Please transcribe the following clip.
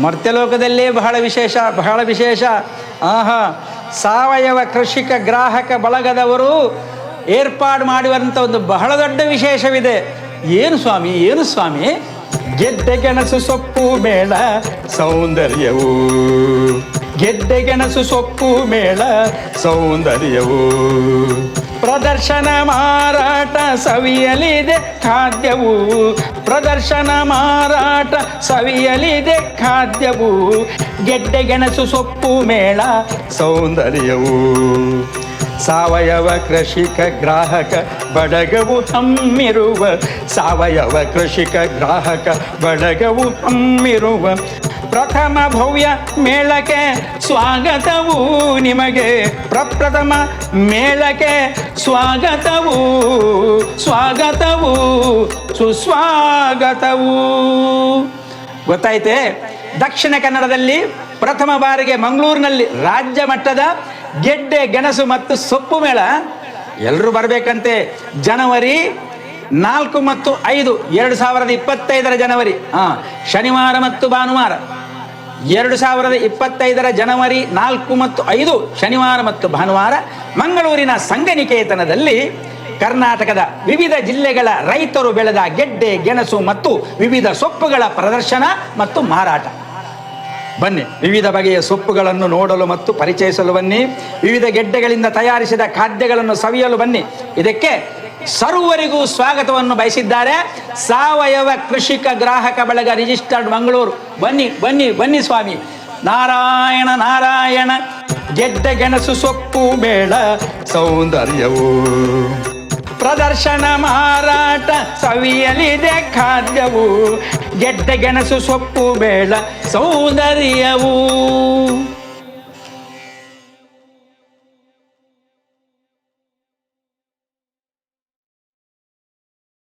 ಮರ್ತ್ಯಲೋಕದಲ್ಲೇ ಬಹಳ ವಿಶೇಷ. ಆಹಾ, ಸಾವಯವ ಕೃಷಿಕ ಗ್ರಾಹಕ ಬಳಗದವರು ಏರ್ಪಾಡು ಮಾಡುವಂಥ ಒಂದು ಬಹಳ ದೊಡ್ಡ ವಿಶೇಷವಿದೆ. ಏನು ಸ್ವಾಮಿ? ಗೆಡ್ಡೆ ಗೆಣಸು ಸೊಪ್ಪು ಮೇಳ ಸೌಂದರ್ಯವು, ಗೆಡ್ಡೆ ಗೆಣಸು ಸೊಪ್ಪು ಮೇಳ ಸೌಂದರ್ಯವು, ಪ್ರದರ್ಶನ ಮಾರಾಟ ಸವಿಯಲಿದೆ ಖಾದ್ಯವು, ಪ್ರದರ್ಶನ ಮಾರಾಟ ಸವಿಯಲಿದೆ ಖಾದ್ಯವು, ಗೆಡ್ಡೆ ಗೆಣಸು ಸೊಪ್ಪು ಮೇಳ ಸೌಂದರ್ಯವು, ಸಾವಯವ ಕೃಷಿಕ ಗ್ರಾಹಕ ಬಡಗವು ಹಮ್ಮಿರುವ, ಸಾವಯವ ಕೃಷಿಕ ಗ್ರಾಹಕ ಬಡಗವು ಹಮ್ಮಿರುವ ಪ್ರಥಮ ಭವ್ಯ ಮೇಳಕ್ಕೆ ಸ್ವಾಗತವು ನಿಮಗೆ, ಪ್ರಪ್ರಥಮ ಮೇಳಕ್ಕೆ ಸ್ವಾಗತವು ಸುಸ್ವಾಗತವು. ಗೊತ್ತಾಯ್ತೆ? ದಕ್ಷಿಣ ಕನ್ನಡದಲ್ಲಿ ಪ್ರಥಮ ಬಾರಿಗೆ ಮಂಗಳೂರಿನಲ್ಲಿ ರಾಜ್ಯ ಮಟ್ಟದ ಗೆಡ್ಡೆ ಗೆಣಸು ಮತ್ತು ಸೊಪ್ಪು ಮೇಳ. ಎಲ್ಲರೂ ಬರಬೇಕಂತೆ. ಜನವರಿ 4 ಮತ್ತು 5, 2025 ಜನವರಿ, ಶನಿವಾರ ಮತ್ತು ಭಾನುವಾರ. 2025 ಜನವರಿ 4 ಮತ್ತು 5 ಶನಿವಾರ ಮತ್ತು ಭಾನುವಾರ ಮಂಗಳೂರಿನ ಸಂಘನಿಕೇತನದಲ್ಲಿ ಕರ್ನಾಟಕದ ವಿವಿಧ ಜಿಲ್ಲೆಗಳ ರೈತರು ಬೆಳೆದ ಗೆಡ್ಡೆ ಗೆಣಸು ಮತ್ತು ವಿವಿಧ ಸೊಪ್ಪುಗಳ ಪ್ರದರ್ಶನ ಮತ್ತು ಮಾರಾಟ. ಬನ್ನಿ, ವಿವಿಧ ಬಗೆಯ ಸೊಪ್ಪುಗಳನ್ನು ನೋಡಲು ಮತ್ತು ಪರಿಚಯಿಸಲು ಬನ್ನಿ. ವಿವಿಧ ಗೆಡ್ಡೆಗಳಿಂದ ತಯಾರಿಸಿದ ಖಾದ್ಯಗಳನ್ನು ಸವಿಯಲು ಬನ್ನಿ. ಇದಕ್ಕೆ ಸರ್ವರಿಗೂ ಸ್ವಾಗತವನ್ನು ಬಯಸಿದ್ದಾರೆ ಸಾವಯವ ಕೃಷಿಕ ಗ್ರಾಹಕ ಬಳಗ ರಿಜಿಸ್ಟರ್ಡ್ ಮಂಗಳೂರು. ಬನ್ನಿ ಸ್ವಾಮಿ. ನಾರಾಯಣ. ಗೆಡ್ಡೆ ಗೆಣಸು ಸೊಪ್ಪು ಮೇಳ ಸೌಂದರ್ಯವು, ಪ್ರದರ್ಶನ ಮಾರಾಟ ಸವಿಯಲಿದೆ ಖಾದ್ಯವು, ಗೆಡ್ಡೆ ಗೆಣಸು ಸೊಪ್ಪು ಮೇಳ ಸೌಂದರ್ಯವು.